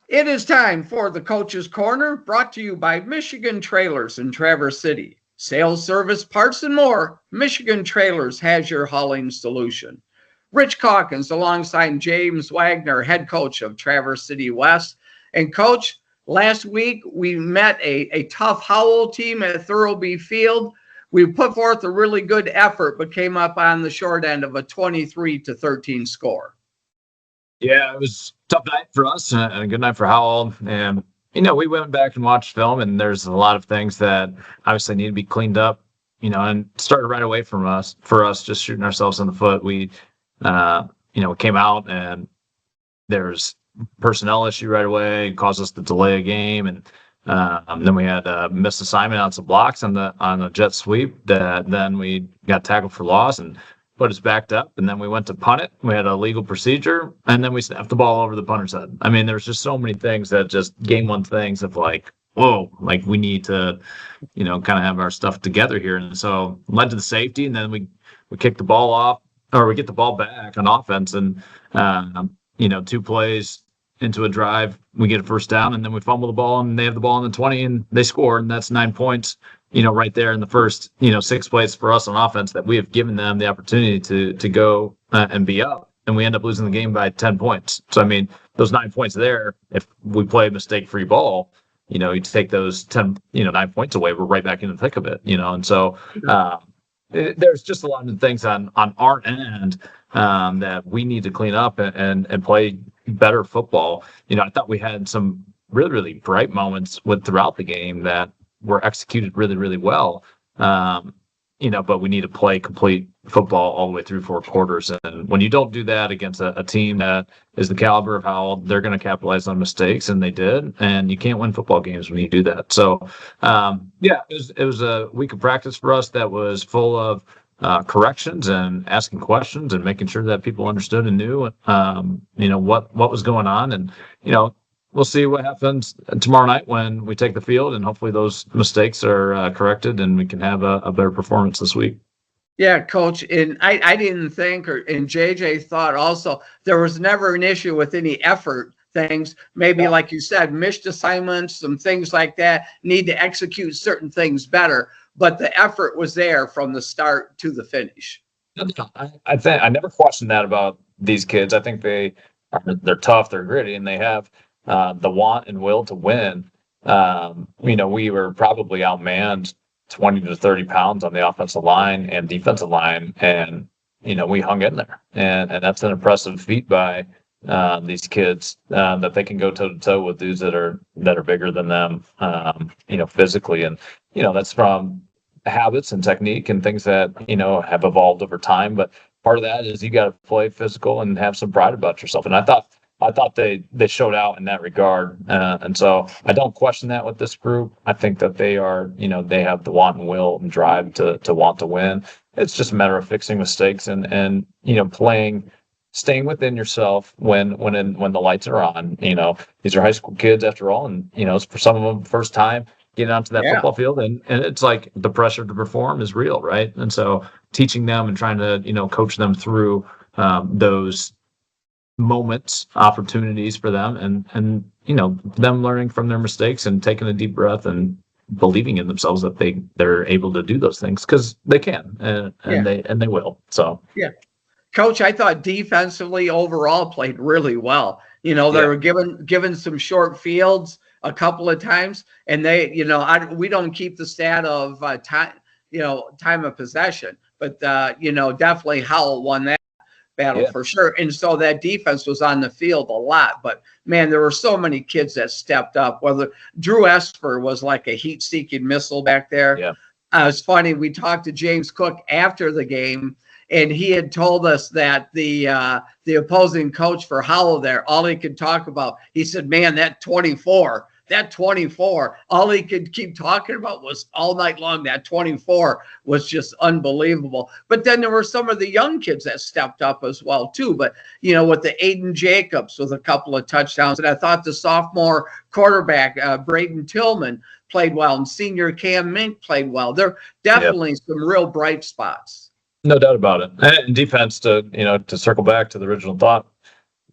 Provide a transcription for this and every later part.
It is time for the Coach's Corner, brought to you by Michigan Trailers in Traverse City. Sales, service, parts, and more, Michigan Trailers has your hauling solution. Rich Calkins alongside James Wagner, head coach of Traverse City West. And coach, last week we met a tough Howell team at Thurlby Field. We put forth a really good effort, but came up on the short end of a 23-13 score. Yeah, it was a tough night for us and a good night for Howell. And, we went back and watched film, and there's a lot of things that obviously need to be cleaned up, and started right away for us just shooting ourselves in the foot. We came out and there's personnel issue right away, caused us to delay a game. And then we had a missed assignment on some blocks on a jet sweep that then we got tackled for loss and put us backed up, and then we went to punt it. We had a legal procedure, and then we snapped the ball over the punter's head. I mean, there's just so many things that just game one things of like, whoa, like we need to, kind of have our stuff together here. And so led to the safety, and then we kick the ball off, or we get the ball back on offense, and 2 plays into a drive, we get a first down, and then we fumble the ball, and they have the ball on the 20, and they score, and that's 9 points. Right there in the first, 6 plays for us on offense that we have given them the opportunity to go and be up. And we end up losing the game by 10 points. So, I mean, those 9 points there, if we play a mistake-free ball, you take those 9 points away, we're right back in the thick of it, And so there's just a lot of things on our end that we need to clean up and play better football. I thought we had some really, really bright moments throughout the game that were executed really, really well. But we need to play complete football all the way through 4 quarters. And when you don't do that against a team that is the caliber of Howell, they're going to capitalize on mistakes, and they did. And you can't win football games when you do that. So, it was a week of practice for us that was full of corrections and asking questions and making sure that people understood and knew, what was going on. And, we'll see what happens tomorrow night when we take the field, and hopefully those mistakes are corrected and we can have a better performance this week. Yeah, coach. And I didn't think, and JJ thought also, there was never an issue with any effort things. Maybe, like you said, missed assignments, some things like that, need to execute certain things better. But the effort was there from the start to the finish. I think I never questioned that about these kids. I think they're tough, they're gritty, and they have the want and will to win. We were probably outmanned 20 to 30 pounds on the offensive line and defensive line, and we hung in there, and that's an impressive feat by these kids, that they can go toe to toe with dudes that are bigger than them, physically, and that's from habits and technique and things that have evolved over time. But part of that is you got to play physical and have some pride about yourself, and I thought they showed out in that regard. And so I don't question that with this group. I think that they are, they have the want and will and drive to want to win. It's just a matter of fixing mistakes and staying within yourself when the lights are on. These are high school kids after all. And, it's for some of them first time getting onto that football field. And it's like the pressure to perform is real, right? And so teaching them and trying to, coach them through those moments, opportunities for them, and them learning from their mistakes and taking a deep breath and believing in themselves that they're able to do those things, because they can, and they will. So Coach, I thought defensively overall played really well. They were given some short fields a couple of times, and they we don't keep the stat of time of possession, but definitely Howell won that battle for sure. And so that defense was on the field a lot, but man, there were so many kids that stepped up. Whether Drew Esper was like a heat-seeking missile back there. It's funny, we talked to James Cook after the game, and he had told us that the opposing coach for Howell there, all he could talk about, he said, man, that 24, all he could keep talking about was all night long. That 24 was just unbelievable. But then there were some of the young kids that stepped up as well, too. But, with the Aiden Jacobs with a couple of touchdowns. And I thought the sophomore quarterback, Braden Tillman, played well. And senior Cam Mink played well. There are definitely some real bright spots. No doubt about it. And defense, to circle back to the original thought,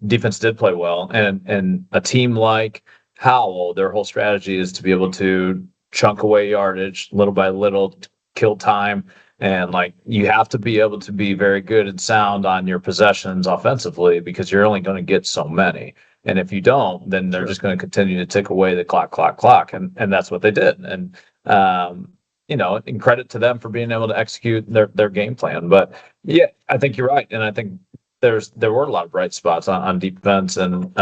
defense did play well, and a team like Howell, their whole strategy is to be able to chunk away yardage little by little, kill time, and like you have to be able to be very good and sound on your possessions offensively because you're only going to get so many. And if you don't, then they're just going to continue to tick away the clock, and that's what they did. And and credit to them for being able to execute their game plan. But yeah, I think you're right, and I think there were a lot of bright spots on defense, and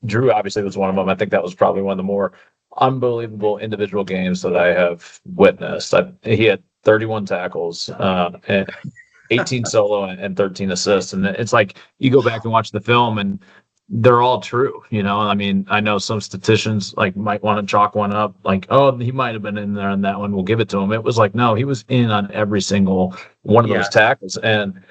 Drew obviously was one of them. I think that was probably one of the more unbelievable individual games that I have witnessed. He had 31 tackles and 18 solo and 13 assists, and it's like you go back and watch the film and they're all true. I mean, I know some statisticians like might want to chalk one up, like, oh, he might have been in there on that one. We'll give it to him. It was like, no, he was in on every single one of those tackles. And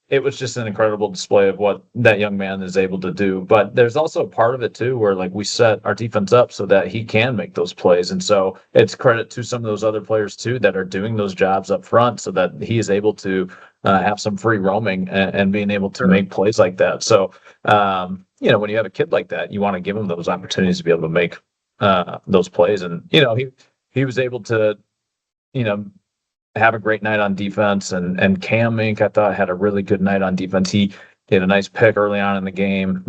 it was just an incredible display of what that young man is able to do. But there's also a part of it too, where like we set our defense up so that he can make those plays. And so it's credit to some of those other players too, that are doing those jobs up front so that he is able to have some free roaming and being able to make plays like that. So, when you have a kid like that, you want to give him those opportunities to be able to make those plays. And, he was able to, have a great night on defense, and Cam Mink, I thought, had a really good night on defense. He had a nice pick early on in the game.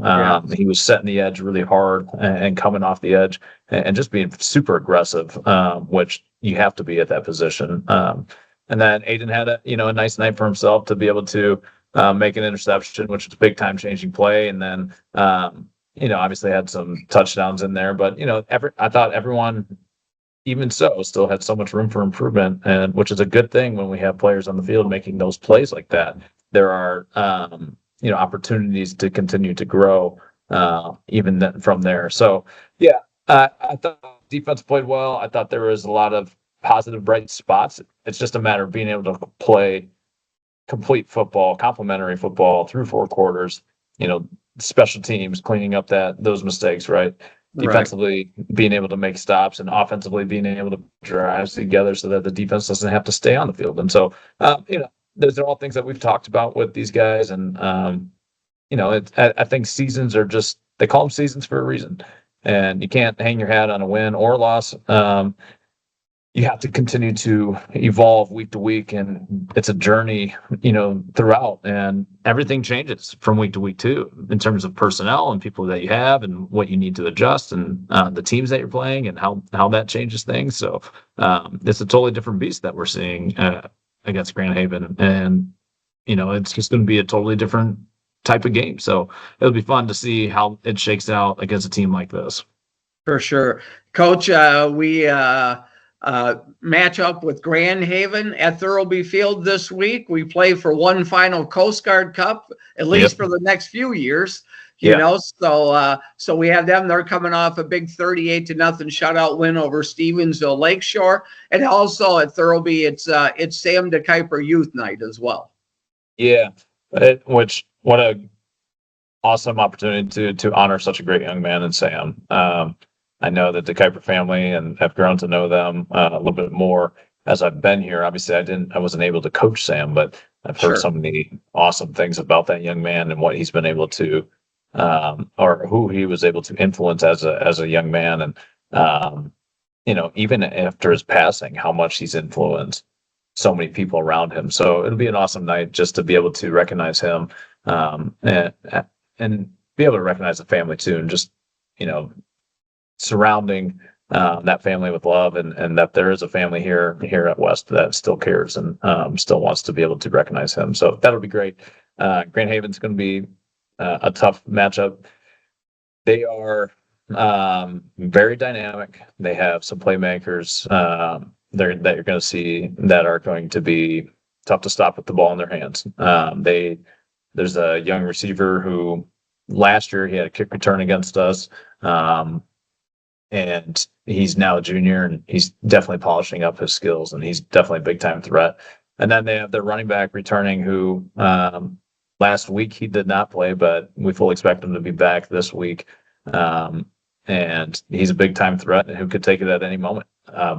He was setting the edge really hard and coming off the edge and just being super aggressive, which you have to be at that position. And then Aiden had a nice night for himself to be able to make an interception, which was a big time changing play. And then, obviously had some touchdowns in there, but, I thought everyone, even so, still had so much room for improvement, and which is a good thing when we have players on the field making those plays like that. There are, opportunities to continue to grow even then from there. So, yeah, I thought defense played well. I thought there was a lot of positive, bright spots. It's just a matter of being able to play complete football, complementary football through 4 quarters. Special teams cleaning up those mistakes, right? Defensively being able to make stops, and offensively being able to drive together so that the defense doesn't have to stay on the field. And so, those are all things that we've talked about with these guys. And, I think seasons are just, they call them seasons for a reason, and you can't hang your hat on a win or loss. You have to continue to evolve week to week, and it's a journey, throughout, and everything changes from week to week too, in terms of personnel and people that you have and what you need to adjust, and the teams that you're playing and how that changes things. So it's a totally different beast that we're seeing against Grand Haven, and it's just going to be a totally different type of game. So it'll be fun to see how it shakes out against a team like this. For sure. Coach, we match up with Grand Haven at Thurlby Field this week. We play for one final Coast Guard Cup, at least for the next few years. So we have them. They're coming off a big 38-0 shutout win over Stevensville Lakeshore, and also at Thurlby, it's Sam DeKuyper Youth Night as well. Yeah, what a awesome opportunity to honor such a great young man in Sam. I know that the Kuiper family and have grown to know them a little bit more as I've been here. Obviously, I wasn't able to coach Sam, but I've heard so many awesome things about that young man and what he's been able to, or who he was able to influence as a young man. And, even after his passing, how much he's influenced so many people around him. So it'll be an awesome night just to be able to recognize him, and be able to recognize the family too, and just, surrounding that family with love, and that there is a family here at West that still cares and still wants to be able to recognize him. So that'll be great. Grand Haven's going to be a tough matchup. They are very dynamic. They have some playmakers that you're going to see that are going to be tough to stop with the ball in their hands. There's a young receiver who last year he had a kick return against us. And he's now a junior, and he's definitely polishing up his skills, and he's definitely a big time threat. And then they have their running back returning, who last week he did not play, but we fully expect him to be back this week. And he's a big time threat, and who could take it at any moment.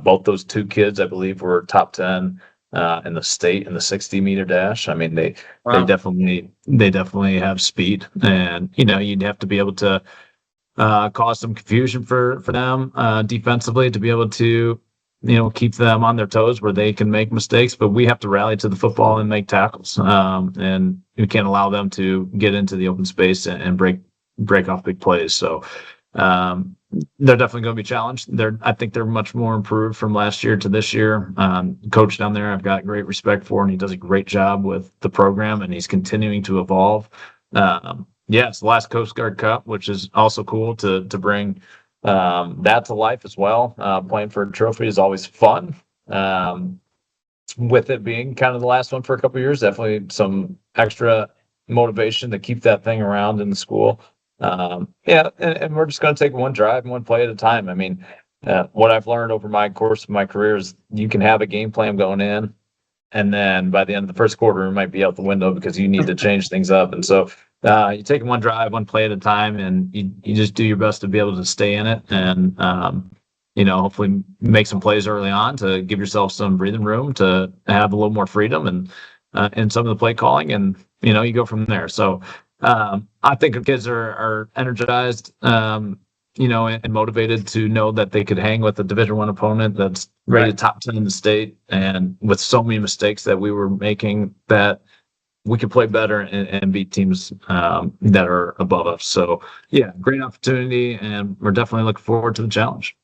Both those two kids, I believe, were top 10 in the state in the 60-meter dash. I mean, they Wow. they definitely have speed, and you'd have to be able to cause some confusion for them defensively to be able to keep them on their toes where they can make mistakes. But we have to rally to the football and make tackles, and we can't allow them to get into the open space and break off big plays. So they're definitely going to be challenged. I think they're much more improved from last year to this year. Coach down there, I've got great respect for, and he does a great job with the program, and he's continuing to evolve. It's the last Coast Guard Cup, which is also cool to bring that to life as well. Playing for a trophy is always fun. With it being kind of the last one for a couple of years, definitely some extra motivation to keep that thing around in the school. And we're just going to take one drive and one play at a time. I mean, what I've learned over my course of my career is you can have a game plan going in, and then by the end of the first quarter, it might be out the window because you need to change things up. And so you take one drive, one play at a time, and you just do your best to be able to stay in it and, hopefully make some plays early on to give yourself some breathing room to have a little more freedom and some of the play calling, and, you go from there. So I think the kids are energized, and motivated to know that they could hang with a Division I opponent that's rated top 10 in the state, and with so many mistakes that we were making, that we could play better and beat teams that are above us. So, great opportunity, and we're definitely looking forward to the challenge.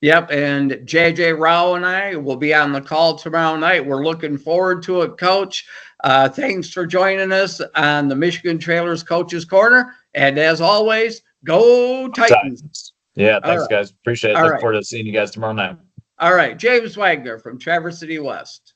Yep, and JJ Rao and I will be on the call tomorrow night. We're looking forward to it, Coach. Thanks for joining us on the Michigan Trailers Coaches Corner. And as always, go Titans. Yeah, thanks, guys. Appreciate it. All Look forward to seeing you guys tomorrow night. All right, James Wagner from Traverse City West.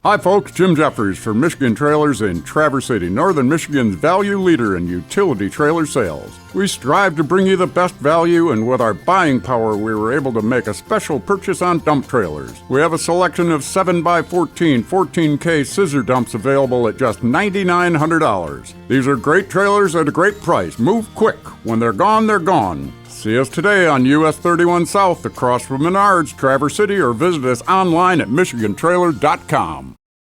Hi folks, Jim Jeffries for Michigan Trailers in Traverse City, Northern Michigan's value leader in utility trailer sales. We strive to bring you the best value, and with our buying power we were able to make a special purchase on dump trailers. We have a selection of 7x14, 14K scissor dumps available at just $9,900. These are great trailers at a great price. Move quick. When they're gone, they're gone. See us today on US 31 South across from Menards, Traverse City, or visit us online at michigantrailer.com.